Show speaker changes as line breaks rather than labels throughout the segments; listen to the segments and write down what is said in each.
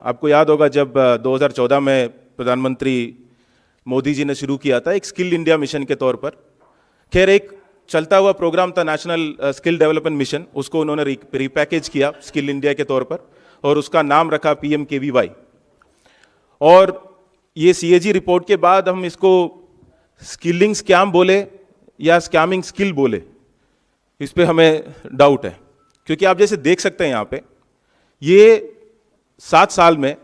आपको याद होगा जब 2014 में प्रधानमंत्री मोदी जी ने शुरू किया था एक स्किल इंडिया मिशन के तौर पर। खैर, एक चलता हुआ प्रोग्राम था नेशनल स्किल डेवलपमेंट मिशन, उसको उन्होंने रिपैकेज किया स्किल इंडिया के तौर पर और उसका नाम रखा PMKVY। और ये CAG रिपोर्ट के बाद हम इसको स्किलिंग स्कैम बोले या स्कैमिंग स्किल बोले, इस पे हमें डाउट है, क्योंकि आप जैसे देख सकते हैं यहाँ पे ये 7 साल में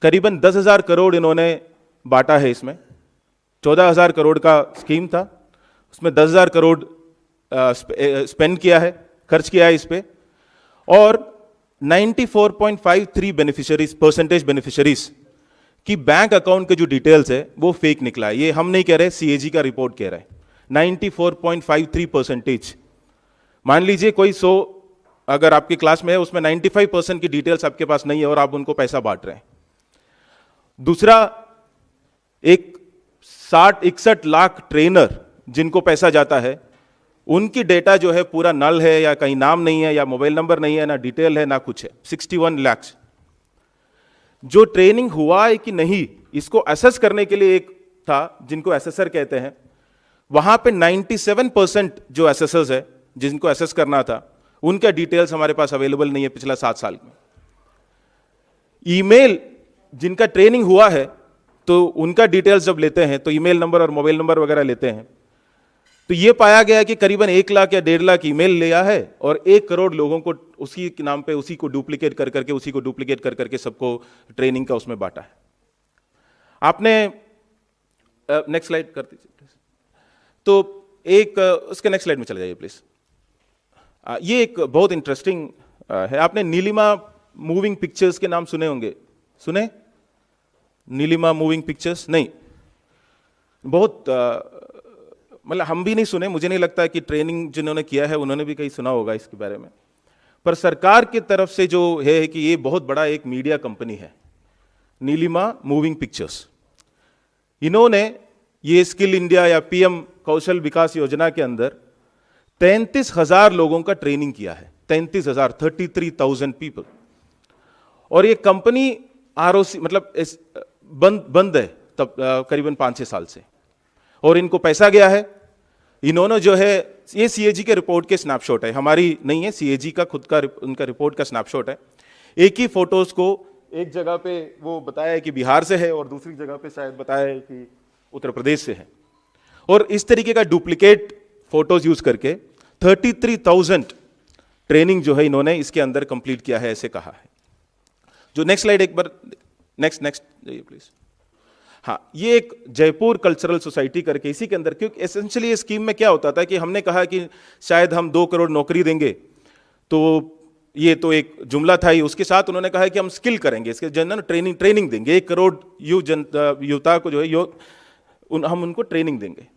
करीबन 10,000 करोड़ इन्होंने बांटा है। इसमें 14,000 करोड़ का स्कीम था, उसमें 10,000 करोड़ स्पेंड किया है, खर्च किया है इस पे। और 94.53 बेनिफिशरीज की बैंक अकाउंट के जो डिटेल्स है वो फेक निकला है। ये हम नहीं कह रहे, CAG का रिपोर्ट कह रहा है। 94.53%। मान लीजिए कोई 100 अगर आपकी क्लास में है, उसमें 95% की डिटेल्स आपके पास नहीं है और आप उनको पैसा बांट रहे हैं। दूसरा, एक 60-61 लाख ट्रेनर जिनको पैसा जाता है, उनकी डेटा जो है पूरा नल है, या कहीं नाम नहीं है, या मोबाइल नंबर नहीं है, ना डिटेल है, ना कुछ है। 61 लाख जो ट्रेनिंग हुआ है कि नहीं, इसको असेस करने के लिए एक था जिनको असेसर कहते हैं। वहां पे 97% जो असेसर्स है जिनको असेस करना था, उनका डिटेल्स हमारे पास अवेलेबल नहीं है पिछला 7 साल में। ईमेल जिनका ट्रेनिंग हुआ है तो उनका डिटेल्स जब लेते हैं तो ईमेल नंबर और मोबाइल नंबर वगैरह लेते हैं, तो यह पाया गया कि करीबन 1 लाख या 1.5 लाख ईमेल लिया है और 1 करोड़ लोगों को उसी के नाम पे उसी को डुप्लीकेट कर करके सबको ट्रेनिंग का उसमें बांटा है। आपने नेक्स्ट स्लाइड कर दीजिए प्लीज। तो एक उसके नेक्स्ट स्लाइड में चले जाइए प्लीज। ये एक बहुत इंटरेस्टिंग है। आपने नीलिमा मूविंग पिक्चर्स के नाम सुने होंगे, सुने? नीलिमा मूविंग पिक्चर्स नहीं, बहुत मतलब हम भी नहीं सुने। मुझे नहीं लगता कि ट्रेनिंग जिन्होंने किया है उन्होंने भी कहीं सुना होगा इसके बारे में। पर सरकार की तरफ से जो है कि ये बहुत बड़ा एक मीडिया कंपनी है नीलिमा मूविंग पिक्चर्स। इन्होंने ये स्किल इंडिया या PM कौशल विकास योजना के अंदर 33,000 लोगों का ट्रेनिंग किया है। 33,000 पीपल। और ये कंपनी ROC मतलब बंद है तब करीबन 5-6 साल से, और इनको पैसा गया है। इन्होंने जो है, ये CAG के रिपोर्ट के स्नैपशॉट है, हमारी नहीं है, CAG का खुद का उनका रिपोर्ट का स्नैपशॉट है। एक ही फोटोज को एक जगह पे वो बताया है कि बिहार से है और दूसरी जगह पे शायद बताया है कि उत्तर प्रदेश से है, और इस तरीके का डुप्लीकेट फोटोज यूज करके 33,000 ट्रेनिंग जो है इन्होंने इसके अंदर कंप्लीट किया है, ऐसे कहा है। जो नेक्स्ट स्लाइड एक बार, नेक्स्ट जाइए प्लीज। हाँ, ये एक जयपुर कल्चरल सोसाइटी करके इसी के अंदर, क्योंकि एसेंशियली ये स्कीम में क्या होता था कि हमने कहा कि शायद हम 2 करोड़ नौकरी देंगे, तो ये तो एक जुमला था ही। उसके साथ उन्होंने कहा कि हम स्किल करेंगे, इसके जनरल ट्रेनिंग देंगे। 1 करोड़ युवता को जो है हम उनको ट्रेनिंग देंगे।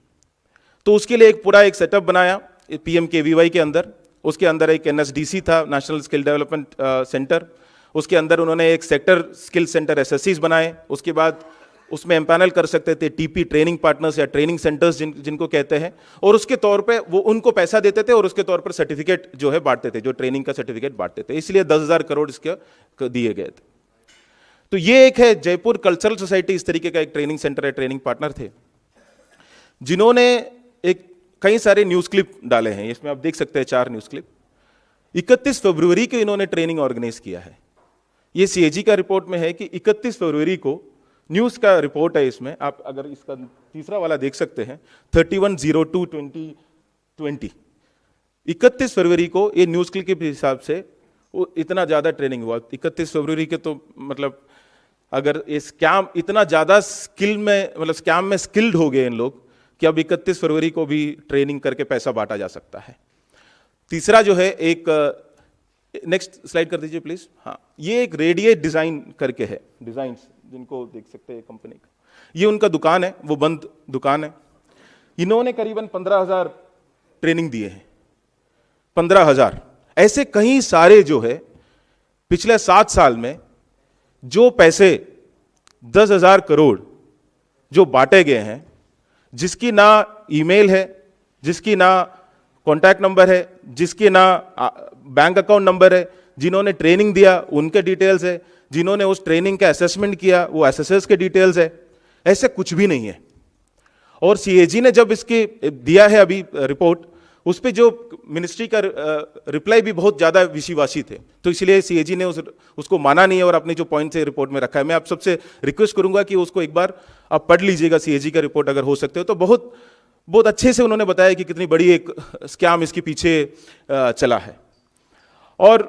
तो उसके लिए एक पूरा एक सेटअप बनाया PMKVY के अंदर। उसके अंदर एक NSDC था, नेशनल स्किल डेवलपमेंट सेंटर। उसके अंदर उन्होंने एक सेक्टर स्किल सेंटर SSCs बनाए। उसके बाद उसमें एम्पैनल कर सकते थे TP ट्रेनिंग पार्टनर्स या ट्रेनिंग सेंटर्स जिनको कहते हैं, और उसके तौर पे वो उनको पैसा देते थे और उसके तौर पर सर्टिफिकेट जो है बांटते थे, जो ट्रेनिंग का सर्टिफिकेट बांटते थे। इसलिए 10,000 करोड़ इसके दिए गए थे। तो ये एक है जयपुर कल्चरल सोसाइटी, इस तरीके का एक ट्रेनिंग सेंटर है, ट्रेनिंग पार्टनर थे, जिन्होंने एक कई सारे न्यूज क्लिप डाले हैं। इसमें आप देख सकते हैं 4 न्यूज क्लिप। 31 फरवरी को इन्होंने ट्रेनिंग ऑर्गेनाइज किया है। ये CAG का रिपोर्ट में है कि 31 फरवरी को न्यूज का रिपोर्ट है। इसमें आप अगर इसका तीसरा वाला देख सकते हैं, 31/02/2020, 31 फरवरी को ये न्यूज क्लिप के हिसाब से वो इतना ज्यादा ट्रेनिंग हुआ 31 फरवरी के। तो मतलब अगर ये स्कैम इतना ज्यादा स्किल में, मतलब स्कैम में स्किल्ड हो गए इन लोग कि अब 31 फरवरी को भी ट्रेनिंग करके पैसा बांटा जा सकता है। तीसरा जो है एक, नेक्स्ट स्लाइड कर दीजिए प्लीज। हाँ, ये एक रेडिएट डिजाइन करके है, डिजाइन्स जिनको देख सकते हैं कंपनी का। ये उनका दुकान है, वो बंद दुकान है। इन्होंने करीबन 15,000 ट्रेनिंग दिए हैं। 15,000 ऐसे कई सारे जो है पिछले 7 साल में जो पैसे 10,000 करोड़ जो बांटे गए हैं, जिसकी ना ईमेल है, जिसकी ना कॉन्टैक्ट नंबर है, जिसकी ना बैंक अकाउंट नंबर है, जिन्होंने ट्रेनिंग दिया उनके डिटेल्स है, जिन्होंने उस ट्रेनिंग का असेसमेंट किया वो एसएसएस के डिटेल्स है, ऐसे कुछ भी नहीं है। और सीएजी ने जब इसकी दिया है अभी रिपोर्ट, उस पे जो मिनिस्ट्री का रिप्लाई भी बहुत ज़्यादा विषिवासी थे, तो इसलिए सीएजी ने उसको माना नहीं है और अपने जो पॉइंट से रिपोर्ट में रखा है। मैं आप सबसे रिक्वेस्ट करूंगा कि उसको एक बार आप पढ़ लीजिएगा, सीएजी का रिपोर्ट अगर हो सकते हो तो। बहुत बहुत अच्छे से उन्होंने बताया कि कितनी बड़ी एक स्कैम इसके पीछे चला है। और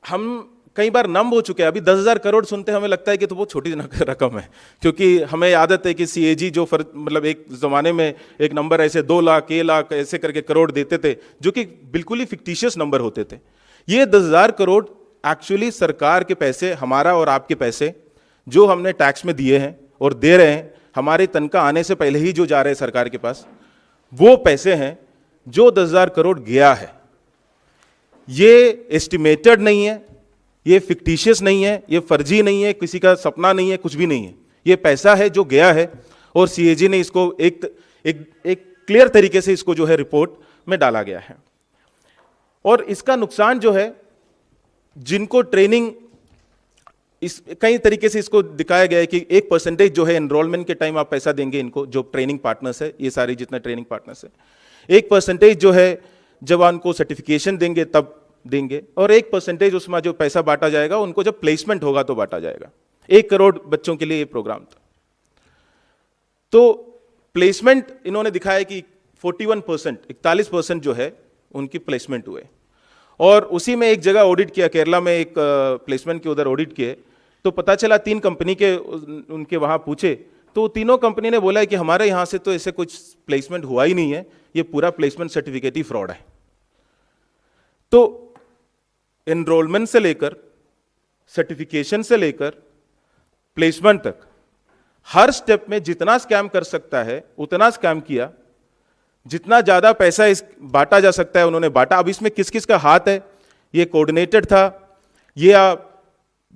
हम कई बार नम हो चुके हैं, अभी 10,000 करोड़ सुनते हैं हमें लगता है कि तो बहुत छोटी रकम है, क्योंकि हमें आदत है कि सीएजी जो मतलब एक जमाने में एक नंबर ऐसे 2 लाख 1 लाख ऐसे करके करोड़ देते थे, जो कि बिल्कुल ही फिक्टिशियस नंबर होते थे। ये 10,000 करोड़ एक्चुअली सरकार के पैसे, हमारा और आपके पैसे जो हमने टैक्स में दिए हैं और दे रहे हैं, हमारे तनख्वाह आने से पहले ही जो जा रहे हैं सरकार के पास, वो पैसे हैं जो 10,000 करोड़ गया है। ये एस्टिमेटेड नहीं है, ये फिक्टिशियस नहीं है, ये फर्जी नहीं है, किसी का सपना नहीं है, कुछ भी नहीं है। ये पैसा है जो गया है और सीएजी ने इसको एक क्लियर तरीके से इसको जो है रिपोर्ट में डाला गया है। और इसका नुकसान जो है, जिनको ट्रेनिंग इस कई तरीके से इसको दिखाया गया है कि 1% जो है एनरोलमेंट के टाइम आप पैसा देंगे इनको, जो ट्रेनिंग पार्टनर्स है, ये सारी जितना ट्रेनिंग पार्टनर्स है, 1% जो है जब उनको सर्टिफिकेशन देंगे तब देंगे, और 1% उसमें जो पैसा बांटा जाएगा उनको जब प्लेसमेंट होगा तो बांटा जाएगा। 1 करोड़ बच्चों के लिए ये प्रोग्राम था। तो प्लेसमेंट इन्होंने दिखाया कि 41% जो है उनकी प्लेसमेंट हुए। और उसी में एक जगह ऑडिट किया, केरला में एक प्लेसमेंट के उधर ऑडिट किए, तो पता चला 3 कंपनी के उनके वहां पूछे, तो तीनों कंपनी ने बोला है कि हमारे यहां से तो ऐसे कुछ प्लेसमेंट हुआ ही नहीं है, ये पूरा प्लेसमेंट सर्टिफिकेट ही फ्रॉड है। तो एनरोलमेंट से लेकर, सर्टिफिकेशन से लेकर, प्लेसमेंट तक हर स्टेप में जितना स्कैम कर सकता है उतना स्कैम किया, जितना ज्यादा पैसा इस बांटा जा सकता है उन्होंने बांटा। अब इसमें किस किस का हाथ है, ये कोऑर्डिनेटेड था, ये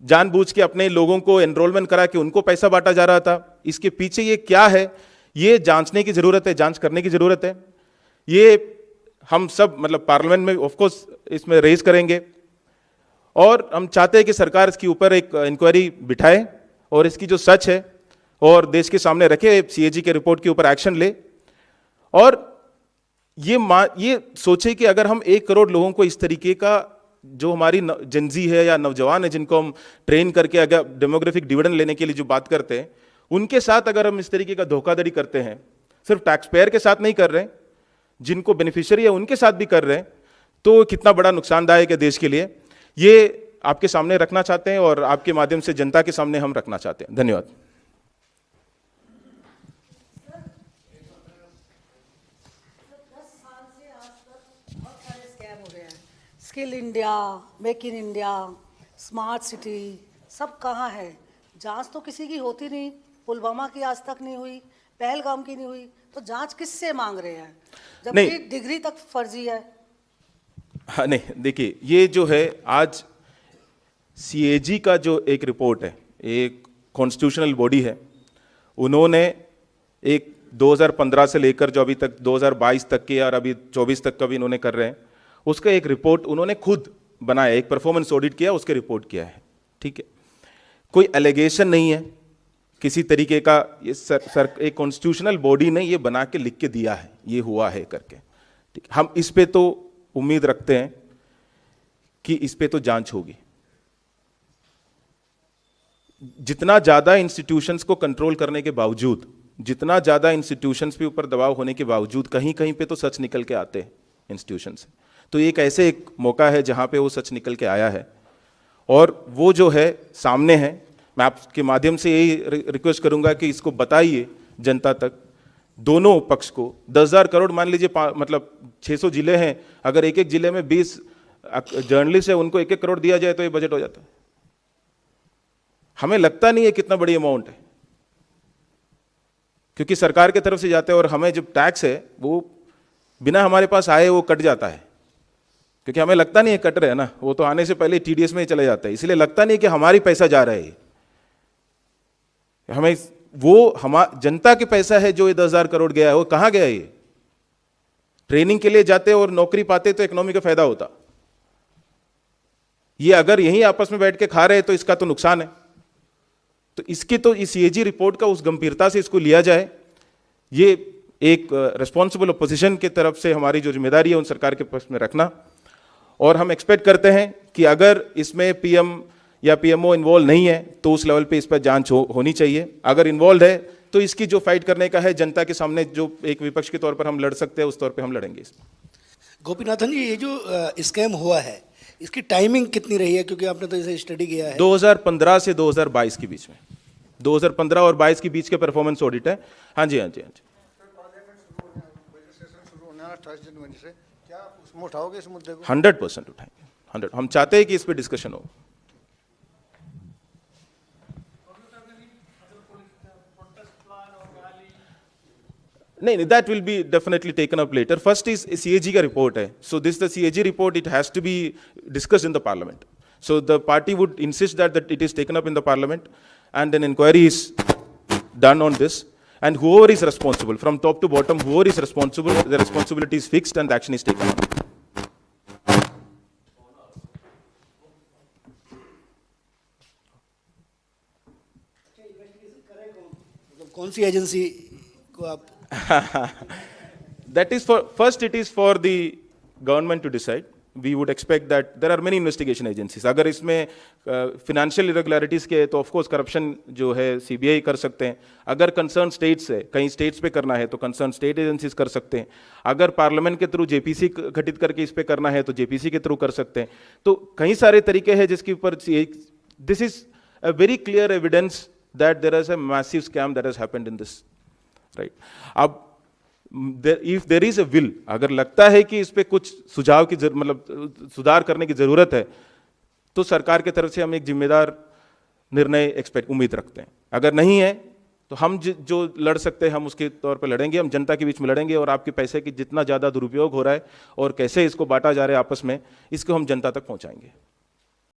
जानबूझ के अपने लोगों को एनरोलमेंट करा के उनको पैसा बांटा जा रहा था, इसके पीछे ये क्या है, ये जांचने की जरूरत है, जांच करने की जरूरत है। ये हम सब मतलब पार्लियामेंट में ऑफ कोर्स इसमें रेज करेंगे, और हम चाहते हैं कि सरकार इसके ऊपर एक इंक्वायरी बिठाए और इसकी जो सच है और देश के सामने रखे, सीएजी के रिपोर्ट के ऊपर एक्शन ले, और ये सोचे कि अगर हम 1 करोड़ लोगों को इस तरीके का, जो हमारी जनजी है या नौजवान है जिनको हम ट्रेन करके अगर डेमोग्राफिक डिविडेंड लेने के लिए जो बात करते हैं, उनके साथ अगर हम इस तरीके का धोखाधड़ी करते हैं, सिर्फ टैक्स पेयर के साथ नहीं कर रहे, जिनको बेनिफिशियरी है उनके साथ भी कर रहे हैं, तो कितना बड़ा नुकसानदायक है देश के लिए। ये आपके सामने रखना चाहते हैं और आपके माध्यम से जनता के सामने हम रखना चाहते हैं। धन्यवाद।
Skill India, make in India, smart city, सब कहाँ है? जांच तो किसी की होती नहीं, पुलवामा की आज तक नहीं हुई, पहलगाम की नहीं हुई, तो जांच किससे मांग रहे हैं जबकि डिग्री तक फर्जी है?
हाँ नहीं, देखिए ये जो है आज सीएजी का जो एक रिपोर्ट है, एक कॉन्स्टिट्यूशनल बॉडी है, उन्होंने एक 2015 से लेकर जो अभी तक 2022 तक के और अभी 24 तक का भी इन्होंने कर रहे हैं, उसका एक रिपोर्ट उन्होंने खुद बनाया, एक परफॉर्मेंस ऑडिट किया, उसके रिपोर्ट किया है। ठीक है, कोई एलिगेशन नहीं है किसी तरीके का, ये एक कॉन्स्टिट्यूशनल बॉडी ने ये बना के लिख के दिया है, ये हुआ है करके। ठीक, हम इस पे तो उम्मीद रखते हैं कि इस पे तो जांच होगी। जितना ज्यादा इंस्टीट्यूशंस को कंट्रोल करने के बावजूद, जितना ज्यादा इंस्टीट्यूशंस पे ऊपर दबाव होने के बावजूद, कहीं कहीं पे तो सच निकल के आते हैं इंस्टीट्यूशन से। तो एक ऐसे एक मौका है जहां पे वो सच निकल के आया है और वो जो है सामने है। मैं आपके माध्यम से यही रिक्वेस्ट करूंगा कि इसको बताइए जनता तक, दोनों पक्ष को। 10,000 करोड़ मान लीजिए, मतलब 600 जिले हैं, अगर एक एक जिले में 20 जर्नलिस्ट है, उनको 1-1 करोड़ दिया जाए तो ये बजट हो जाता है। हमें लगता नहीं है कितना बड़ी अमाउंट है, क्योंकि सरकार की तरफ से जाते हैं और हमें जब टैक्स है वो बिना हमारे पास आए वो कट जाता है, क्योंकि हमें लगता नहीं है कट रहे हैं ना, वो तो आने से पहले टीडीएस में ही चले जाता है, इसलिए लगता नहीं कि हमारी पैसा जा रहा है। हमें वो जनता के पैसा है जो ये 10,000 करोड़ गया है, वो कहां गया? ये ट्रेनिंग के लिए जाते और नौकरी पाते तो इकोनॉमी का फायदा होता। ये अगर यहीं आपस में बैठ के खा रहे हैं तो इसका तो नुकसान है। तो इसकी तो इस सीएजी रिपोर्ट का उस गंभीरता से इसको लिया जाए, ये एक रिस्पॉन्सिबल अपोजिशन की तरफ से हमारी जो जिम्मेदारी है उन सरकार के पक्ष में रखना। और हम एक्सपेक्ट करते हैं कि अगर इसमें पीएम या पीएमओ इन्वॉल्व नहीं है तो उस लेवल पे इस पर जांच होनी चाहिए। अगर इन्वॉल्व है तो इसकी जो फाइट करने का है जनता के सामने जो एक विपक्ष के तौर पर हम लड़ सकते हैं उस तौर पे हम लड़ेंगे इसमें।
गोपीनाथन जी, ये जो स्कैम हुआ है इसकी टाइमिंग कितनी रही है, क्योंकि आपने तो इसे स्टडी किया है?
2015 से 2022 के बीच में, 2015 और 22 के बीच के परफॉर्मेंस ऑडिट है। हाँ जी, हाँ जी, हाँ जी।
शुरू होने वाला 28 जनवरी से, क्या आप उसमें उठाओगे इस मुद्दे को?
100% उठाएंगे, 100। हम चाहते हैं कि इस पे डिस्कशन हो। नहीं, that will be definitely taken up later. First is CAG का report है, so this the CAG report, it has to be discussed in the parliament. So the party would insist that it is taken up in the parliament, and an inquiry is done on this, and whoever is responsible, from top to bottom, whoever is responsible, the responsibility is fixed and the action is taken on.
कौन सी agency को आप?
That is for, first it is for the government to decide. We would expect that there are many investigation agencies. अगर इसमें financial irregularities के तो of course corruption जो है CBI कर सकते हैं। अगर concern states है, कहीं states पे करना है तो concern state agencies कर सकते हैं। अगर parliament के through JPC गठित करके इस पे करना है तो JPC के through कर सकते हैं। तो कई सारे तरीके हैं जिसके ऊपर this is a very clear evidence that there is a massive scam that has happened in this. Right, अब if there is a will, अगर लगता है कि इस पे कुछ सुझाव की मतलब सुधार करने की जरूरत है तो सरकार की तरफ से हम एक जिम्मेदार निर्णय उम्मीद रखते हैं। अगर नहीं है तो हम जो लड़ सकते हैं हम उसके तौर पर लड़ेंगे, हम जनता के बीच में लड़ेंगे और आपके पैसे की जितना ज़्यादा दुरुपयोग हो रहा है और कैसे इसको बांटा जा रहा है आपस में, इसको हम जनता तक पहुंचाएंगे।